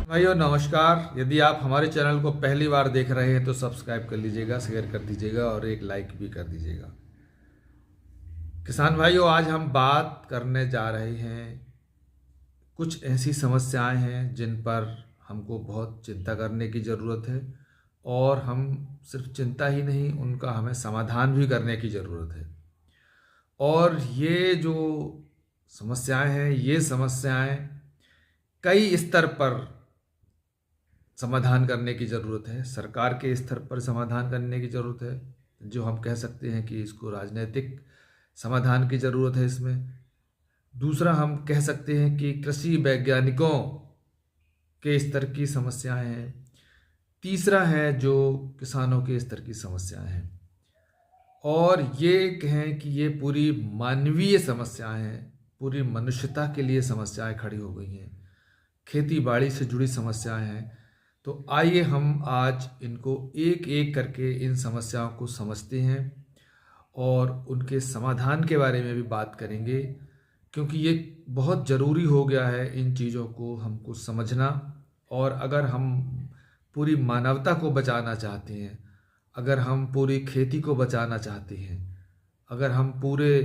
भाइयों नमस्कार। यदि आप हमारे चैनल को पहली बार देख रहे हैं तो सब्सक्राइब कर लीजिएगा, शेयर कर दीजिएगा और एक लाइक भी कर दीजिएगा। किसान भाइयों, आज हम बात करने जा रहे हैं, कुछ ऐसी समस्याएं हैं जिन पर हमको बहुत चिंता करने की ज़रूरत है और हम सिर्फ चिंता ही नहीं, उनका हमें समाधान भी करने की ज़रूरत है। और ये जो समस्याएं हैं, ये समस्याएं कई स्तर पर समाधान करने की ज़रूरत है। सरकार के स्तर पर समाधान करने की ज़रूरत है, जो हम कह सकते हैं कि इसको राजनीतिक समाधान की ज़रूरत है इसमें। दूसरा, हम कह सकते हैं कि कृषि वैज्ञानिकों के स्तर की समस्याएं हैं। तीसरा है जो किसानों के स्तर की समस्याएं हैं। और ये कहें कि ये पूरी मानवीय समस्याएं हैं, पूरी मनुष्यता के लिए समस्याएं खड़ी हो गई हैं, खेती बाड़ी से जुड़ी समस्याएं हैं। तो आइए हम आज इनको एक एक करके इन समस्याओं को समझते हैं और उनके समाधान के बारे में भी बात करेंगे, क्योंकि ये बहुत ज़रूरी हो गया है इन चीज़ों को हमको समझना। और अगर हम पूरी मानवता को बचाना चाहते हैं, अगर हम पूरी खेती को बचाना चाहते हैं, अगर हम पूरे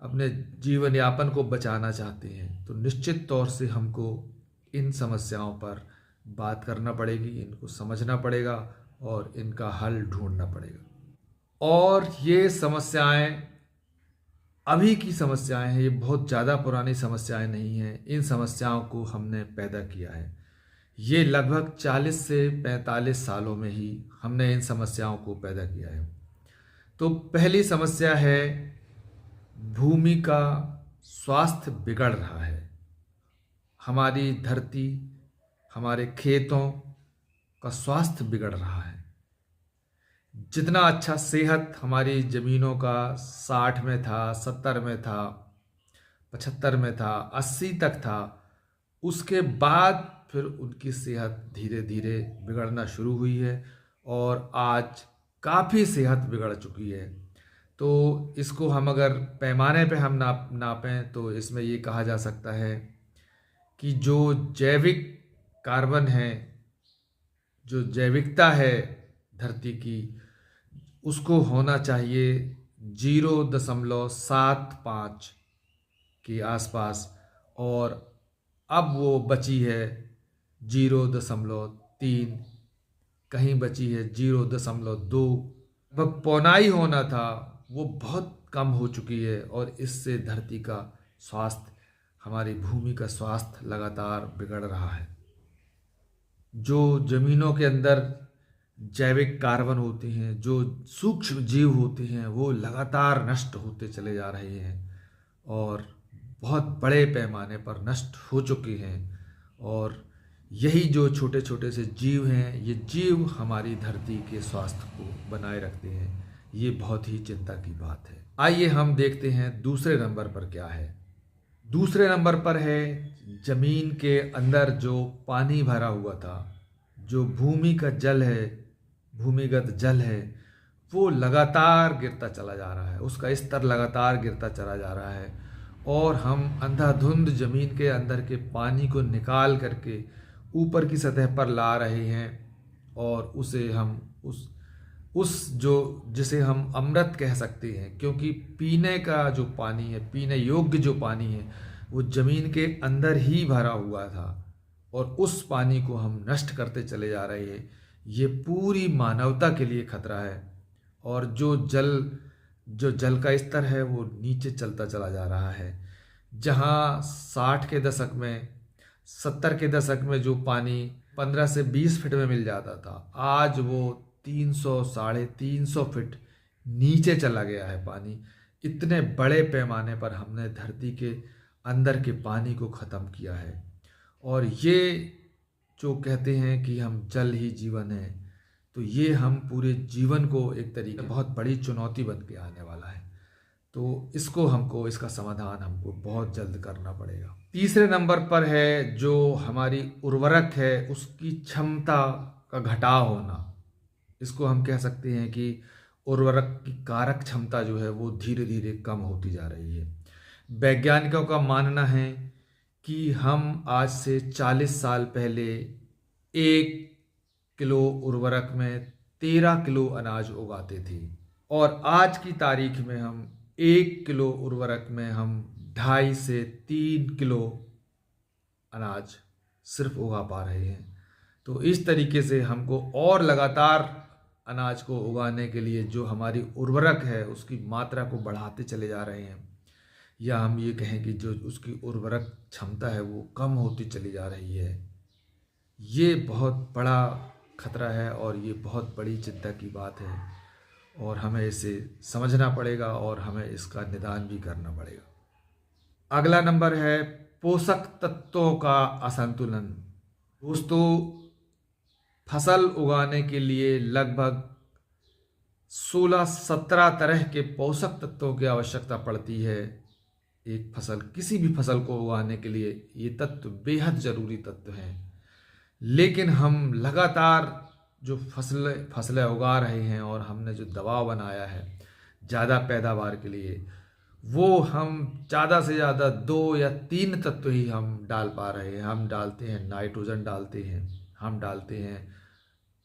अपने जीवन यापन को बचाना चाहते हैं, तो निश्चित तौर से हमको इन समस्याओं पर बात करना पड़ेगी, इनको समझना पड़ेगा और इनका हल ढूंढना पड़ेगा। और ये समस्याएं अभी की समस्याएं हैं, ये बहुत ज़्यादा पुरानी समस्याएं नहीं हैं। इन समस्याओं को हमने पैदा किया है। ये लगभग 40 से 45 सालों में ही हमने इन समस्याओं को पैदा किया है। तो पहली समस्या है, भूमि का स्वास्थ्य बिगड़ रहा है। हमारी धरती, हमारे खेतों का स्वास्थ्य बिगड़ रहा है। जितना अच्छा सेहत हमारी ज़मीनों का 60 में था, 70 में था, 75 में था, 80 तक था, उसके बाद फिर उनकी सेहत धीरे धीरे बिगड़ना शुरू हुई है और आज काफ़ी सेहत बिगड़ चुकी है। तो इसको हम अगर पैमाने पे हम नापें तो इसमें ये कहा जा सकता है कि जो जैविक कार्बन है, जो जैविकता है धरती की, उसको होना चाहिए 0.75 के आसपास, और अब वो बची है 0.3, कहीं बची है 0.2। वह पौनाई होना था, वो बहुत कम हो चुकी है और इससे धरती का स्वास्थ्य, हमारी भूमि का स्वास्थ्य लगातार बिगड़ रहा है। जो ज़मीनों के अंदर जैविक कार्बन होते हैं, जो सूक्ष्म जीव होते हैं, वो लगातार नष्ट होते चले जा रहे हैं और बहुत बड़े पैमाने पर नष्ट हो चुके हैं। और यही जो छोटे छोटे से जीव हैं, ये जीव हमारी धरती के स्वास्थ्य को बनाए रखते हैं। ये बहुत ही चिंता की बात है। आइए हम देखते हैं दूसरे नंबर पर क्या है। दूसरे नंबर पर है, जमीन के अंदर जो पानी भरा हुआ था, जो भूमि का जल है, भूमिगत जल है, वो लगातार गिरता चला जा रहा है। उसका स्तर लगातार गिरता चला जा रहा है और हम अंधाधुंध जमीन के अंदर के पानी को निकाल करके ऊपर की सतह पर ला रहे हैं और उसे हम उस जो जिसे हम अमृत कह सकते हैं, क्योंकि पीने का जो पानी है, पीने योग्य जो पानी है, वो ज़मीन के अंदर ही भरा हुआ था और उस पानी को हम नष्ट करते चले जा रहे हैं। ये पूरी मानवता के लिए खतरा है। और जो जल का स्तर है वो नीचे चलता चला जा रहा है। जहाँ 60 के दशक में, 70 के दशक में जो पानी 15 से 20 फीट में मिल जाता था, आज वो 300, 350 फीट नीचे चला गया है पानी। इतने बड़े पैमाने पर हमने धरती के अंदर के पानी को ख़त्म किया है। और ये जो कहते हैं कि हम जल ही जीवन है, तो ये हम पूरे जीवन को एक तरीके बहुत बड़ी चुनौती बन के आने वाला है। तो इसका समाधान हमको बहुत जल्द करना पड़ेगा। तीसरे नंबर पर है, जो हमारी उर्वरक है उसकी क्षमता का घटाव होना। इसको हम कह सकते हैं कि उर्वरक की कारक क्षमता जो है वो धीरे धीरे कम होती जा रही है। वैज्ञानिकों का मानना है कि हम आज से 40 साल पहले 1 किलो उर्वरक में 13 किलो अनाज उगाते थे, और आज की तारीख में हम 1 किलो उर्वरक में हम 2.5 से 3 किलो अनाज सिर्फ उगा पा रहे हैं। तो इस तरीके से हमको और लगातार अनाज को उगाने के लिए जो हमारी उर्वरक है उसकी मात्रा को बढ़ाते चले जा रहे हैं, या हम ये कहें कि जो उसकी उर्वरक क्षमता है वो कम होती चली जा रही है। ये बहुत बड़ा खतरा है और ये बहुत बड़ी चिंता की बात है, और हमें इसे समझना पड़ेगा और हमें इसका निदान भी करना पड़ेगा। अगला नंबर है पोषक तत्वों का असंतुलन। दोस्तों, फसल उगाने के लिए लगभग 16-17 तरह के पोषक तत्वों की आवश्यकता पड़ती है। एक फसल, किसी भी फसल को उगाने के लिए ये तत्व बेहद ज़रूरी तत्व हैं, लेकिन हम लगातार जो फसलें उगा रहे हैं और हमने जो दबाव बनाया है ज़्यादा पैदावार के लिए, वो हम ज़्यादा से ज़्यादा 2 या 3 तत्व ही हम डाल पा रहे हैं। हम डालते हैं नाइट्रोजन, डालते हैं, हम डालते हैं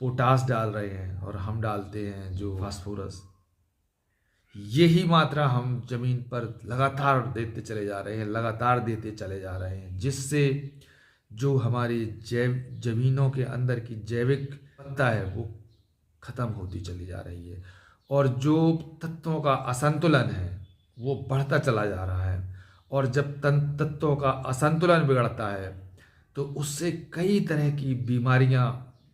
पोटास डाल रहे हैं, और हम डालते हैं जो फास्फोरस। यही मात्रा हम ज़मीन पर लगातार देते चले जा रहे हैं, लगातार देते चले जा रहे हैं, जिससे जो हमारी ज़मीनों के अंदर की जैविक सत्ता है वो ख़त्म होती चली जा रही है, और जो तत्वों का असंतुलन है वो बढ़ता चला जा रहा है। और जब तत्वों का असंतुलन बिगड़ता है तो उससे कई तरह की बीमारियां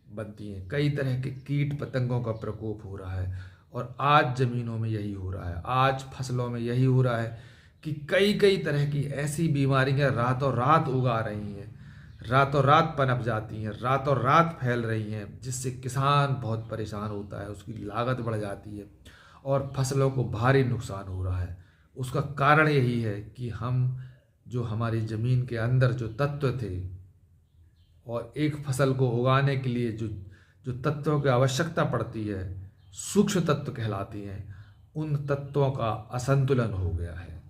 बनती हैं, कई तरह के कीट पतंगों का प्रकोप हो रहा है। और आज ज़मीनों में यही हो रहा है, आज फसलों में यही हो रहा है कि कई तरह की ऐसी बीमारियां रातों रात उगा रही हैं, रातों रात पनप जाती हैं, रातों रात फैल रही हैं, जिससे किसान बहुत परेशान होता है, उसकी लागत बढ़ जाती है और फसलों को भारी नुकसान हो रहा है। उसका कारण यही है कि हम जो हमारी ज़मीन के अंदर जो तत्व थे, और एक फसल को उगाने के लिए जो जो तत्वों की आवश्यकता पड़ती है, सूक्ष्म तत्व कहलाती हैं, उन तत्वों का असंतुलन हो गया है।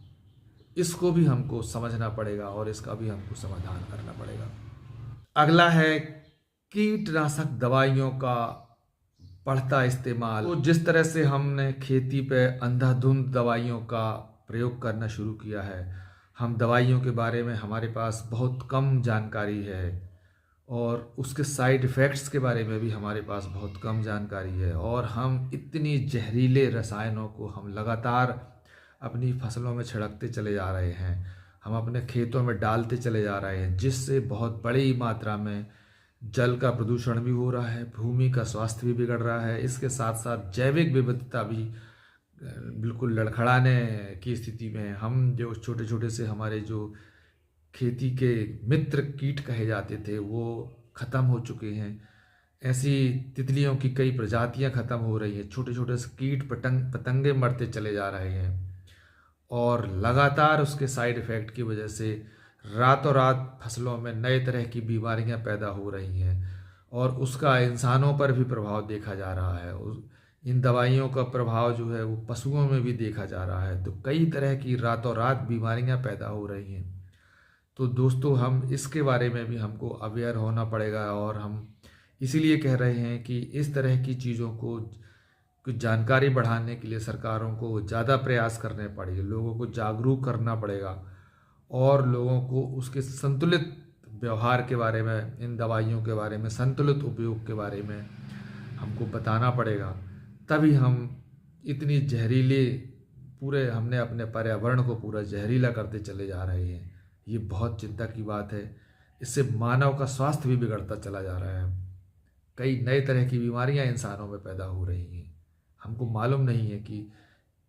इसको भी हमको समझना पड़ेगा और इसका भी हमको समाधान करना पड़ेगा। अगला है कीटनाशक दवाइयों का बढ़ता इस्तेमाल। तो जिस तरह से हमने खेती पे अंधाधुंध दवाइयों का प्रयोग करना शुरू किया है, हम दवाइयों के बारे में हमारे पास बहुत कम जानकारी है, और उसके साइड इफ़ेक्ट्स के बारे में भी हमारे पास बहुत कम जानकारी है, और हम इतनी जहरीले रसायनों को हम लगातार अपनी फसलों में छिड़कते चले जा रहे हैं, हम अपने खेतों में डालते चले जा रहे हैं, जिससे बहुत बड़ी मात्रा में जल का प्रदूषण भी हो रहा है, भूमि का स्वास्थ्य भी बिगड़ रहा है। इसके साथ साथ जैविक विविधता भी बिल्कुल लड़खड़ाने की स्थिति में है। हम जो छोटे छोटे से हमारे जो खेती के मित्र कीट कहे जाते थे वो ख़त्म हो चुके हैं। ऐसी तितलियों की कई प्रजातियां ख़त्म हो रही हैं, छोटे छोटे से कीट पतंगे मरते चले जा रहे हैं, और लगातार उसके साइड इफ़ेक्ट की वजह से रातों रात फसलों में नए तरह की बीमारियां पैदा हो रही हैं, और उसका इंसानों पर भी प्रभाव देखा जा रहा है। इन दवाइयों का प्रभाव जो है वो पशुओं में भी देखा जा रहा है। तो कई तरह की रातों रात बीमारियां पैदा हो रही हैं। तो दोस्तों, हम इसके बारे में भी हमको अवेयर होना पड़ेगा, और हम इसीलिए कह रहे हैं कि इस तरह की चीज़ों को कुछ जानकारी बढ़ाने के लिए सरकारों को ज़्यादा प्रयास करने पड़ेंगे, लोगों को जागरूक करना पड़ेगा, और लोगों को उसके संतुलित व्यवहार के बारे में, इन दवाइयों के बारे में, संतुलित उपयोग के बारे में हमको बताना पड़ेगा। तभी हम इतनी जहरीली हमने अपने पर्यावरण को पूरा जहरीला करते चले जा रहे हैं। ये बहुत चिंता की बात है। इससे मानव का स्वास्थ्य भी बिगड़ता चला जा रहा है। कई नए तरह की बीमारियां इंसानों में पैदा हो रही हैं। हमको मालूम नहीं है कि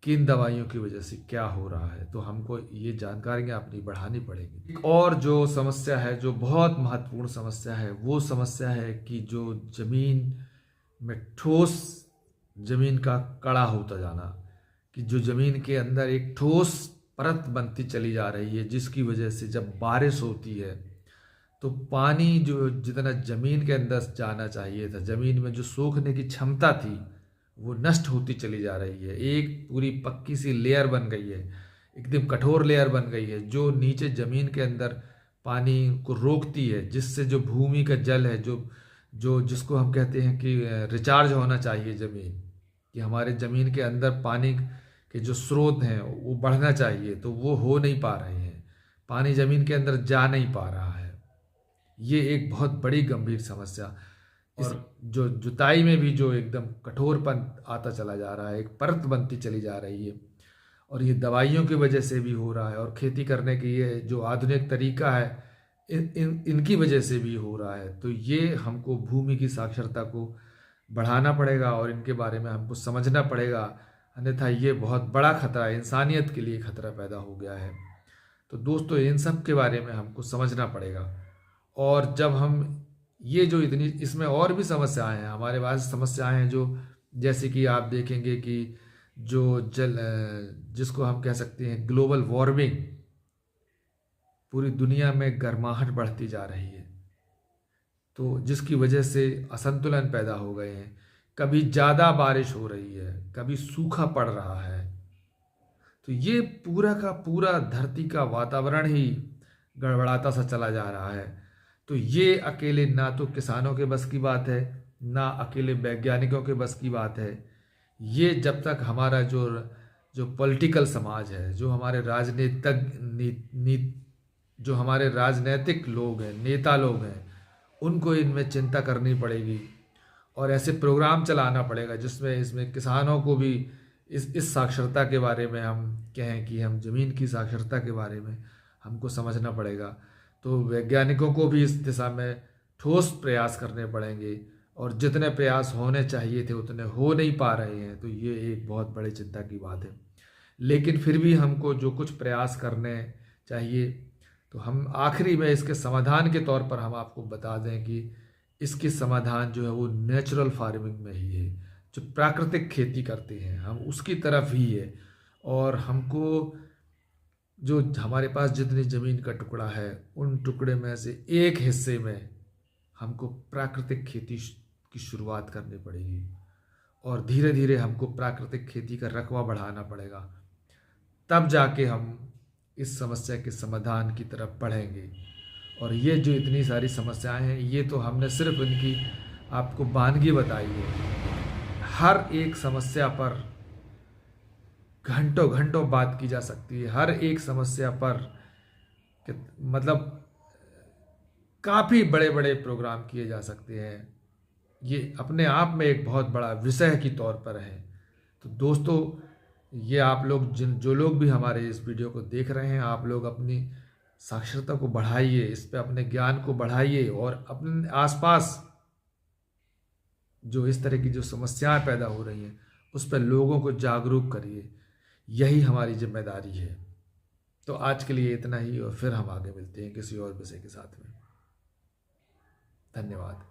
किन दवाइयों की वजह से क्या हो रहा है, तो हमको ये जानकारियां अपनी बढ़ानी पड़ेगी। और जो समस्या है, जो बहुत महत्वपूर्ण समस्या है, वो समस्या है कि जो ज़मीन में ठोस ज़मीन का कड़ा होता जाना, कि जो ज़मीन के अंदर एक ठोस परत बनती चली जा रही है, जिसकी वजह से जब बारिश होती है तो पानी जो जितना ज़मीन के अंदर जाना चाहिए था, ज़मीन में जो सोखने की क्षमता थी, वो नष्ट होती चली जा रही है। एक पूरी पक्की सी लेयर बन गई है, एकदम कठोर लेयर बन गई है, जो नीचे ज़मीन के अंदर पानी को रोकती है, जिससे जो भूमि का जल है, जो जो जिसको हम कहते हैं कि रिचार्ज होना चाहिए ज़मीन, कि हमारे ज़मीन के अंदर पानी के जो स्रोत हैं वो बढ़ना चाहिए, तो वो हो नहीं पा रहे हैं। पानी ज़मीन के अंदर जा नहीं पा रहा है। ये एक बहुत बड़ी गंभीर समस्या। इस जो जुताई में भी जो एकदम कठोरपन आता चला जा रहा है, एक परत बनती चली जा रही है, और ये दवाइयों की वजह से भी हो रहा है, और खेती करने की ये जो आधुनिक तरीका है इनकी वजह से भी हो रहा है। तो ये हमको भूमि की साक्षरता को बढ़ाना पड़ेगा और इनके बारे में हमको समझना पड़ेगा, अन्यथा ये बहुत बड़ा खतरा, इंसानियत के लिए खतरा पैदा हो गया है। तो दोस्तों, इन सब के बारे में हमको समझना पड़ेगा। और जब हम ये जो इतनी, इसमें और भी समस्याएं हैं हमारे पास, समस्याएं हैं जो, जैसे कि आप देखेंगे कि जो जिसको हम कह सकते हैं ग्लोबल वार्मिंग, पूरी दुनिया में गर्माहट बढ़ती जा रही है, तो जिसकी वजह से असंतुलन पैदा हो गए हैं। कभी ज़्यादा बारिश हो रही है, कभी सूखा पड़ रहा है। तो ये पूरा का पूरा धरती का वातावरण ही गड़बड़ाता सा चला जा रहा है। तो ये अकेले ना तो किसानों के बस की बात है, ना अकेले वैज्ञानिकों के बस की बात है। ये जब तक हमारा जो पॉलिटिकल समाज है, जो हमारे जो हमारे राजनीतिक लोग हैं, नेता लोग हैं, उनको इनमें चिंता करनी पड़ेगी और ऐसे प्रोग्राम चलाना पड़ेगा जिसमें इसमें किसानों को भी इस साक्षरता के बारे में हम कहें कि हम ज़मीन की साक्षरता के बारे में हमको समझना पड़ेगा। तो वैज्ञानिकों को भी इस दिशा में ठोस प्रयास करने पड़ेंगे, और जितने प्रयास होने चाहिए थे उतने हो नहीं पा रहे हैं। तो ये एक बहुत बड़ी चिंता की बात है। लेकिन फिर भी हमको जो कुछ प्रयास करने चाहिए, तो हम आखिरी में इसके समाधान के तौर पर हम आपको बता दें कि इसकी समाधान जो है वो नेचुरल फार्मिंग में ही है। जो प्राकृतिक खेती करते हैं हम उसकी तरफ ही है। और हमको जो हमारे पास जितनी ज़मीन का टुकड़ा है, उन टुकड़े में से एक हिस्से में हमको प्राकृतिक खेती की शुरुआत करनी पड़ेगी, और धीरे धीरे हमको प्राकृतिक खेती का रकबा बढ़ाना पड़ेगा। तब जाके हम इस समस्या के समाधान की तरफ बढ़ेंगे। और ये जो इतनी सारी समस्याएं हैं, ये तो हमने सिर्फ इनकी आपको वानगी बताई है। हर एक समस्या पर घंटों घंटों बात की जा सकती है। हर एक समस्या पर मतलब काफ़ी बड़े बड़े प्रोग्राम किए जा सकते हैं। ये अपने आप में एक बहुत बड़ा विषय की तौर पर है। तो दोस्तों, ये आप लोग जो लोग भी हमारे इस वीडियो को देख रहे हैं, आप लोग अपनी साक्षरता को बढ़ाइए, इस पे अपने ज्ञान को बढ़ाइए, और अपने आसपास जो इस तरह की जो समस्याएं पैदा हो रही हैं उस पर लोगों को जागरूक करिए। यही हमारी जिम्मेदारी है। तो आज के लिए इतना ही, और फिर हम आगे मिलते हैं किसी और विषय के साथ में। धन्यवाद।